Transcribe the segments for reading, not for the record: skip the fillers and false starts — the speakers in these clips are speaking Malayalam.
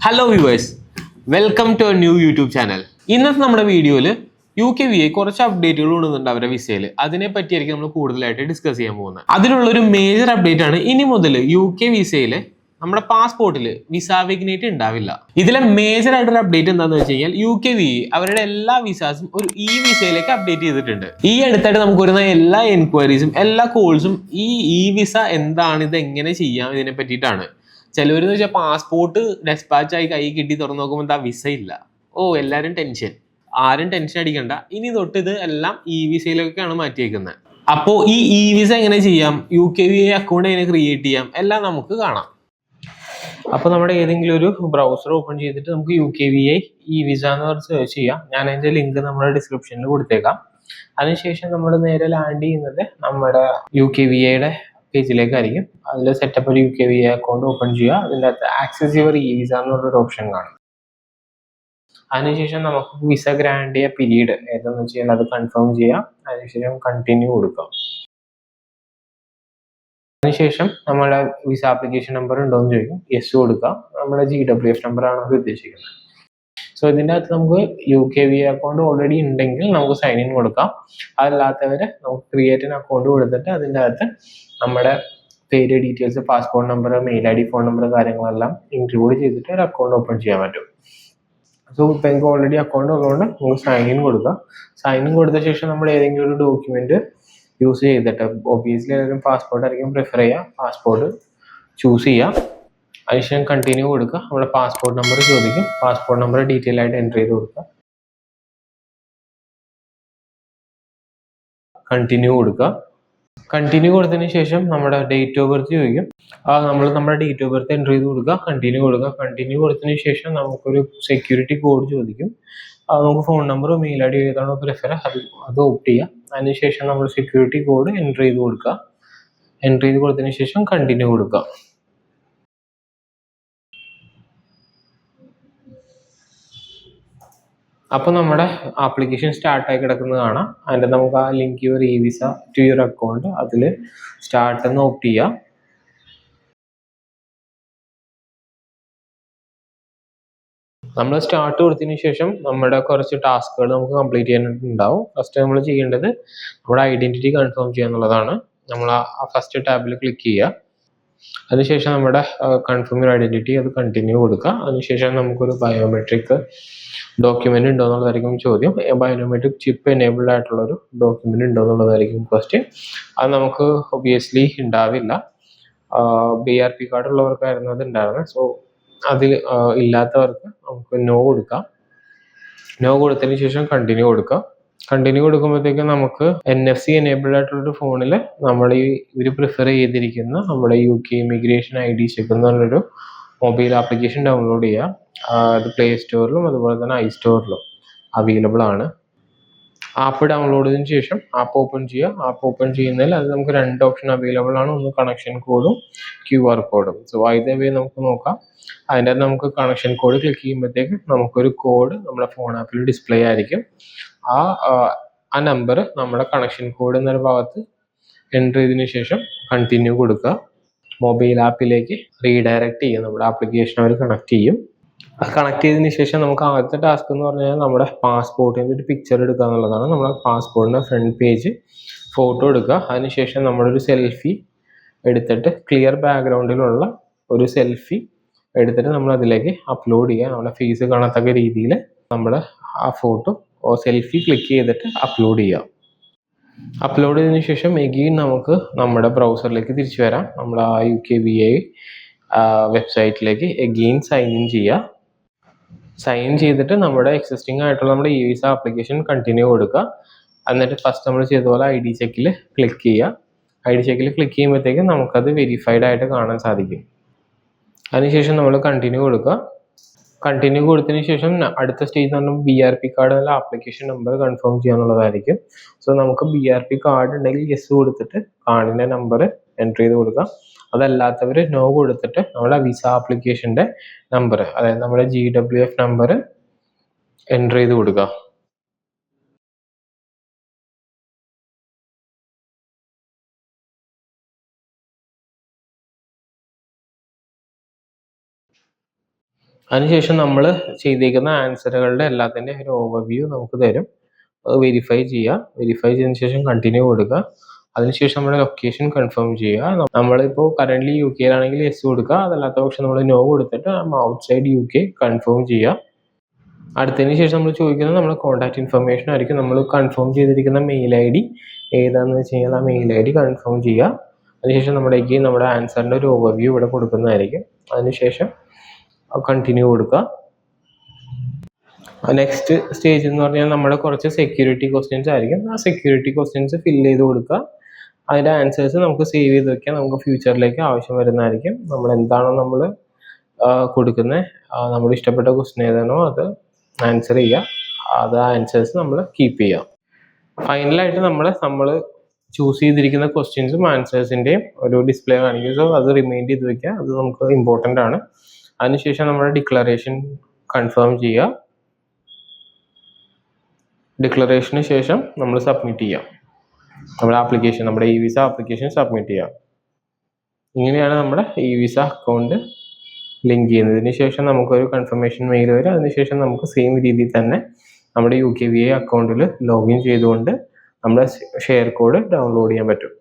Hello viewers, welcome to new YouTube channel. ഇന്നത്തെ നമ്മുടെ വീഡിയോയിൽ UKVA കുറച്ച് അപ്ഡേറ്റുകൾ കൊണ്ടുവന്നിട്ടുണ്ട് അവരുടെ വിസയിൽ. അതിനെ പറ്റിയായിരിക്കും നമ്മൾ കൂടുതലായിട്ട് ഡിസ്കസ് ചെയ്യാൻ പോകുന്നത്. അതിലുള്ളൊരു മേജർ അപ്ഡേറ്റ് ആണ് ഇനി മുതൽ UK വിസയിൽ നമ്മുടെ പാസ്പോർട്ടിൽ വിസ വിഗ്നേറ്റ് ഉണ്ടാവില്ല. ഇതിലെ മേജർ ആയിട്ടൊരു അപ്ഡേറ്റ് എന്താണെന്ന് വെച്ച് കഴിഞ്ഞാൽ UKVA അവരുടെ എല്ലാ വിസാസും ഒരു വിസയിലേക്ക് അപ്ഡേറ്റ് ചെയ്തിട്ടുണ്ട്. ഈ അടുത്തായിട്ട് നമുക്ക് വരുന്ന എല്ലാ എൻക്വയറീസും എല്ലാ കോൾസും ഈ വിസ എന്താണ്, ഇത് എങ്ങനെ ചെയ്യാം, ഇതിനെ പറ്റിയിട്ടാണ്. ചിലവരെന്ന് വെച്ചാൽ പാസ്പോർട്ട് ഡെസ്പാച്ച് ആയി കൈ കിട്ടി തുറന്നു നോക്കുമ്പോൾ എന്താ വിസ ഇല്ല. എല്ലാവരും ടെൻഷൻ. ആരും ടെൻഷൻ അടിക്കണ്ട. ഇനി തൊട്ട് ഇത് എല്ലാം വിസയിലേക്കാണ് മാറ്റിയേക്കുന്നത്. അപ്പോൾ ഈ വിസ എങ്ങനെ ചെയ്യാം, UKVA അക്കൗണ്ട് എങ്ങനെ ക്രിയേറ്റ് ചെയ്യാം, എല്ലാം നമുക്ക് കാണാം. അപ്പോൾ നമ്മുടെ ഏതെങ്കിലും ഒരു ബ്രൗസർ ഓപ്പൺ ചെയ്തിട്ട് നമുക്ക് UKVA വിസ എന്ന് പറഞ്ഞ് സെർച്ച് ചെയ്യാം. ഞാൻ അതിൻ്റെ ലിങ്ക് നമ്മുടെ ഡിസ്ക്രിപ്ഷനിൽ കൊടുത്തേക്കാം. അതിനുശേഷം നമ്മൾ നേരെ ലാൻഡ് ചെയ്യുന്നത് നമ്മുടെ UKVAയുടെ പേജിലേക്കായിരിക്കും. അതിൽ സെറ്റപ്പ് ഒരു UKVA അക്കൗണ്ട് ഓപ്പൺ ചെയ്യുക. അതിൻ്റെ അകത്ത് ആക്സസ് യുവർ വിസ എന്നുള്ളൊരു ഓപ്ഷൻ കാണും. അതിനുശേഷം നമുക്ക് വിസ ഗ്രാൻഡ് ചെയ്യുക പീരീഡ് ഏതെന്ന് വെച്ച് കഴിഞ്ഞാൽ അത് കൺഫേം ചെയ്യാം. അതിനുശേഷം കണ്ടിന്യൂ കൊടുക്കാം. അതിനുശേഷം നമ്മുടെ വിസ ആപ്ലിക്കേഷൻ നമ്പർ ഉണ്ടോ എന്ന് ചോദിക്കും. യെസ് കൊടുക്കാം. നമ്മുടെ GWF നമ്പറാണ് അവർ ഉദ്ദേശിക്കുന്നത്. സോ ഇതിൻ്റെ അകത്ത് നമുക്ക് UKVA അക്കൗണ്ട് ഓൾറെഡി ഉണ്ടെങ്കിൽ നമുക്ക് സൈൻ ഇൻ കൊടുക്കാം. അതല്ലാത്തവർ നമുക്ക് ക്രിയേറ്റ് അക്കൗണ്ട് കൊടുത്തിട്ട് അതിൻ്റെ അകത്ത് നമ്മുടെ പേര്, details, passport number, mail ID, phone number കാര്യങ്ങളെല്ലാം ഇൻക്ലൂഡ് ചെയ്തിട്ട് ഒരു അക്കൗണ്ട് ഓപ്പൺ ചെയ്യാൻ പറ്റും. സോ ഇപ്പം എനിക്ക് ഓൾറെഡി അക്കൗണ്ട് ഉള്ളതുകൊണ്ട് നമുക്ക് സൈൻ ഇൻ കൊടുക്കാം. സൈൻ ഇൻ കൊടുത്ത ശേഷം നമ്മൾ ഏതെങ്കിലും ഒരു ഡോക്യുമെന്റ് യൂസ് ചെയ്തിട്ട്, ഒബിയസ്ലി എല്ലാവരും പാസ്പോർട്ട് ആയിരിക്കും പ്രിഫർ ചെയ്യുക. പാസ്പോർട്ട് ചൂസ് ചെയ്യുക. അതിനുശേഷം കണ്ടിന്യൂ കൊടുക്കുക. നമ്മുടെ പാസ്പോർട്ട് നമ്പർ ചോദിക്കും. പാസ്പോർട്ട് നമ്പർ ഡീറ്റെയിൽ ആയിട്ട് എൻ്റർ ചെയ്ത് കൊടുക്കുക. കണ്ടിന്യൂ കൊടുക്കുക. കണ്ടിന്യൂ കൊടുത്തതിന് ശേഷം നമ്മുടെ ഡേറ്റ് ഓഫ് ബർത്ത് ചോദിക്കും. നമ്മൾ നമ്മുടെ ഡേറ്റ് ഓഫ് ബർത്ത് എൻ്റർ ചെയ്ത് കൊടുക്കുക. കണ്ടിന്യൂ കൊടുക്കുക. കണ്ടിന്യൂ കൊടുത്തതിന് ശേഷം നമുക്കൊരു സെക്യൂരിറ്റി കോഡ് ചോദിക്കും. നമുക്ക് ഫോൺ നമ്പറോ മെയിൽ ID ഏതാണോ പ്രിഫർ അത് ഓപ്റ്റ് ചെയ്യുക. അതിനുശേഷം നമ്മൾ സെക്യൂരിറ്റി കോഡ് എൻ്റർ ചെയ്ത് കൊടുക്കുക. എൻ്റർ ചെയ്ത് കൊടുത്തതിന് ശേഷം കണ്ടിന്യൂ കൊടുക്കുക. അപ്പോൾ നമ്മുടെ ആപ്ലിക്കേഷൻ സ്റ്റാർട്ടായി കിടക്കുന്നത് കാണാം. അതിൻ്റെ നമുക്ക് ആ link your visa to your account അതിൽ സ്റ്റാർട്ട് എന്ന് ഓപ്റ്റ് ചെയ്യാം. നമ്മൾ സ്റ്റാർട്ട് കൊടുത്തതിന് ശേഷം നമ്മുടെ കുറച്ച് ടാസ്കുകൾ നമുക്ക് കംപ്ലീറ്റ് ചെയ്യാനുണ്ടാവും. ഫസ്റ്റ് നമ്മൾ ചെയ്യേണ്ടത് നമ്മുടെ ഐഡൻറ്റിറ്റി കൺഫേം ചെയ്യുക എന്നുള്ളതാണ്. നമ്മൾ ആ ഫസ്റ്റ് ടാബിൽ ക്ലിക്ക് ചെയ്യുക. അതിനുശേഷം നമ്മുടെ കൺഫേം യുവർ ഐഡൻറ്റിറ്റി അത് കണ്ടിന്യൂ കൊടുക്കുക. അതിനുശേഷം നമുക്കൊരു ബയോമെട്രിക് ഡോക്യുമെന്റ് ഉണ്ടോ എന്നുള്ളതായിരിക്കും ചോദ്യം. ബയോമെട്രിക് ചിപ്പ് എനേബിൾഡ് ആയിട്ടുള്ളൊരു ഡോക്യുമെന്റ് ഉണ്ടോ എന്നുള്ളതായിരിക്കും ക്വസ്റ്റ്യൻ. അത് നമുക്ക് ഒബിയസ്ലി ഉണ്ടാവില്ല. BRP കാർഡ് ഉള്ളവർക്കായിരുന്നു അത് ഉണ്ടായിരുന്നത്. സോ അതിൽ ഇല്ലാത്തവർക്ക് നമുക്ക് നോ കൊടുക്കാം. നോ കൊടുത്തതിന് ശേഷം കണ്ടിന്യൂ കൊടുക്കാം. കണ്ടിന്യൂ കൊടുക്കുമ്പോഴത്തേക്കും നമുക്ക് NFC എനേബിൾഡ് ആയിട്ടുള്ളൊരു ഫോണിൽ നമ്മൾ ഇവർ പ്രിഫർ ചെയ്തിരിക്കുന്ന നമ്മുടെ UK ഇമിഗ്രേഷൻ ID ചെക്ക് എന്നുള്ളൊരു മൊബൈൽ ആപ്ലിക്കേഷൻ ഡൗൺലോഡ് ചെയ്യുക. അത് പ്ലേ സ്റ്റോറിലും അതുപോലെ തന്നെ iStoreലും അവൈലബിൾ ആണ്. ആപ്പ് ഡൗൺലോഡ് ചെയ്തതിന് ശേഷം ആപ്പ് ഓപ്പൺ ചെയ്യുക. ആപ്പ് ഓപ്പൺ ചെയ്യുന്നതിൽ അത് നമുക്ക് 2 ഓപ്ഷൻ അവൈലബിൾ ആണ്. ഒന്ന് കണക്ഷൻ കോഡും QR കോഡും. സോ either way നമുക്ക് നോക്കാം. അതിൻ്റെ നമുക്ക് കണക്ഷൻ കോഡ് ക്ലിക്ക് ചെയ്യുമ്പോഴത്തേക്ക് നമുക്കൊരു കോഡ് നമ്മുടെ ഫോൺ ആപ്പിൽ ഡിസ്പ്ലേ ആയിരിക്കും. ആ നമ്പർ നമ്മുടെ കണക്ഷൻ കോഡ് എന്നൊരു ഭാഗത്ത് എൻ്റർ ചെയ്തതിന് ശേഷം കണ്ടിന്യൂ കൊടുക്കുക. മൊബൈൽ ആപ്പിലേക്ക് റീഡയറക്റ്റ് ചെയ്യും. നമ്മുടെ ആപ്ലിക്കേഷൻ അവർ കണക്ട് ചെയ്യും. അത് കണക്ട് ചെയ്തതിന് ശേഷം നമുക്ക് ആദ്യത്തെ ടാസ്ക് എന്ന് പറഞ്ഞാൽ നമ്മുടെ പാസ്പോർട്ടിൻ്റെ ഒരു പിക്ചർ എടുക്കുക എന്നുള്ളതാണ്. നമ്മുടെ പാസ്പോർട്ടിൻ്റെ ഫ്രണ്ട് പേജ് ഫോട്ടോ എടുക്കുക. അതിനുശേഷം നമ്മളൊരു സെൽഫി എടുത്തിട്ട് ക്ലിയർ ബാക്ക്ഗ്രൗണ്ടിലുള്ള ഒരു സെൽഫി എടുത്തിട്ട് നമ്മൾ അതിലേക്ക് അപ്ലോഡ് ചെയ്യുക. നമ്മുടെ ഫേസ് കാണത്തക്ക രീതിയിൽ നമ്മുടെ ആ ഫോട്ടോ സെൽഫി ക്ലിക്ക് ചെയ്തിട്ട് അപ്ലോഡ് ചെയ്യുക. അപ്ലോഡ് ചെയ്തതിന് ശേഷം എഗെയിൻ നമുക്ക് നമ്മുടെ ബ്രൗസറിലേക്ക് തിരിച്ചു വരാം. നമ്മൾ ആ UKVA വെബ്സൈറ്റിലേക്ക് എഗെയിൻ സൈൻ ഇൻ ചെയ്യുക. സൈൻ ചെയ്തിട്ട് നമ്മുടെ എക്സിസ്റ്റിംഗ് ആയിട്ടുള്ള നമ്മുടെ വിസ ആപ്ലിക്കേഷൻ കണ്ടിന്യൂ കൊടുക്കുക. എന്നിട്ട് ഫസ്റ്റ് നമ്മൾ ചെയ്ത പോലെ ID ചെക്കിൽ ക്ലിക്ക് ചെയ്യുക. ID ചെക്കിൽ ക്ലിക്ക് ചെയ്യുമ്പോഴത്തേക്കും നമുക്കത് വെരിഫൈഡ് ആയിട്ട് കാണാൻ സാധിക്കും. അതിനുശേഷം നമ്മൾ കണ്ടിന്യൂ കൊടുക്കുക. കണ്ടിന്യൂ കൊടുത്തതിന് ശേഷം അടുത്ത സ്റ്റേജ് എന്ന് പറഞ്ഞാൽ BRP കാർഡ് എന്നുള്ള ആപ്ലിക്കേഷൻ നമ്പർ കൺഫേം ചെയ്യാന്നുള്ളതായിരിക്കും. സോ നമുക്ക് BRP കാർഡ് ഉണ്ടെങ്കിൽ യെസ് കൊടുത്തിട്ട് കാർഡിൻ്റെ നമ്പർ എൻ്റർ ചെയ്ത് കൊടുക്കാം. അതല്ലാത്തവർ നോ കൊടുത്തിട്ട് നമ്മുടെ വിസ ആപ്ലിക്കേഷൻ്റെ നമ്പർ, അതായത് നമ്മുടെ GWF നമ്പർ എൻ്റർ ചെയ്ത് കൊടുക്കുക. അതിനുശേഷം നമ്മൾ ചെയ്തേക്കുന്ന ആൻസറുകളുടെ എല്ലാത്തിൻ്റെ ഒരു ഓവർവ്യൂ നമുക്ക് തരും. അത് വെരിഫൈ ചെയ്യുക. വെരിഫൈ ചെയ്തതിന് ശേഷം കണ്ടിന്യൂ കൊടുക്കുക. അതിനുശേഷം നമ്മുടെ ലൊക്കേഷൻ കൺഫേം ചെയ്യുക. നമ്മളിപ്പോൾ കറൻ്റ്ലി യു കെയിലാണെങ്കിൽ യെസ് കൊടുക്കുക. അതല്ലാത്ത പക്ഷം നമ്മൾ നോ കൊടുത്തിട്ട് ഔട്ട്സൈഡ് യു കെ കൺഫേം ചെയ്യുക. അടുത്തതിന് ശേഷം നമ്മൾ ചോദിക്കുന്നത് നമ്മുടെ കോൺടാക്ട് ഇൻഫർമേഷൻ ആയിരിക്കും. നമ്മൾ കൺഫേം ചെയ്തിരിക്കുന്ന മെയിൽ ഐ ഡി ഏതാണെന്ന് വെച്ച് കഴിഞ്ഞാൽ ആ മെയിൽ ഐ ഡി കൺഫേം ചെയ്യുക. അതിനുശേഷം നമ്മുടെ ആൻസറിൻ്റെ ഒരു ഓവർവ്യൂ ഇവിടെ കൊടുക്കുന്നതായിരിക്കും. അതിനുശേഷം കണ്ടിന്യൂ കൊടുക്കുക. നെക്സ്റ്റ് സ്റ്റേജ് എന്ന് പറഞ്ഞാൽ നമ്മുടെ കുറച്ച് സെക്യൂരിറ്റി ക്വസ്റ്റ്യൻസ് ആയിരിക്കും. ആ സെക്യൂരിറ്റി ക്വസ്റ്റ്യൻസ് ഫില്ല് ചെയ്ത് കൊടുക്കുക. അതിൻ്റെ ആൻസേഴ്സ് നമുക്ക് സേവ് ചെയ്ത് വെക്കാം. നമുക്ക് ഫ്യൂച്ചറിലേക്ക് ആവശ്യം വരുന്നതായിരിക്കും. നമ്മൾ എന്താണോ നമ്മൾ കൊടുക്കുന്നത്, നമ്മൾ ഇഷ്ടപ്പെട്ട ക്വസ്റ്റ്യൻ ഏതാണോ അത് ആൻസർ ചെയ്യുക. അത് ആൻസേഴ്സ് നമ്മൾ കീപ്പ് ചെയ്യുക. ഫൈനലായിട്ട് നമ്മൾ ചൂസ് ചെയ്തിരിക്കുന്ന ക്വസ്റ്റ്യൻസും ആൻസേഴ്സിൻ്റെയും ഒരു ഡിസ്പ്ലേ കാണിക്കും. സോ അത് റിമൈൻഡ് ചെയ്ത് വെക്കുക. അത് നമുക്ക് ഇമ്പോർട്ടൻ്റ് ആണ്. അതിനുശേഷം നമ്മുടെ ഡിക്ലറേഷൻ കൺഫേം ചെയ്യുക. ഡിക്ലറേഷന് ശേഷം നമ്മൾ സബ്മിറ്റ് ചെയ്യാം. നമ്മുടെ ആപ്ലിക്കേഷൻ, നമ്മുടെ ഇ വിസ ആപ്ലിക്കേഷൻ സബ്മിറ്റ് ചെയ്യാം. ഇങ്ങനെയാണ് നമ്മുടെ ഇ വിസ അക്കൗണ്ട് ലിങ്ക് ചെയ്യുന്നതിന് ശേഷം നമുക്കൊരു കൺഫർമേഷൻ മെയിൽ വരും. അതിനുശേഷം നമുക്ക് സെയിം രീതിയിൽ തന്നെ നമ്മുടെ UKVI അക്കൗണ്ടിൽ ലോഗിൻ ചെയ്തുകൊണ്ട് നമ്മുടെ ഷെയർ കോഡ് ഡൗൺലോഡ് ചെയ്യാൻ പറ്റും.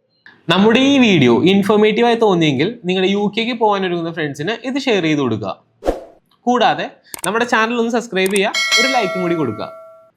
നമ്മുടെ ഈ വീഡിയോ ഇൻഫോർമേറ്റീവ് ആയി തോന്നിയെങ്കിൽ നിങ്ങളുടെ UK പോകാനൊരുങ്ങുന്ന ഫ്രണ്ട്സിന് ഇത് ഷെയർ ചെയ്ത് കൊടുക്കുക. കൂടാതെ നമ്മുടെ ചാനൽ ഒന്ന് സബ്സ്ക്രൈബ് ചെയ്യുക, ഒരു ലൈക്കും കൂടി കൊടുക്കുക.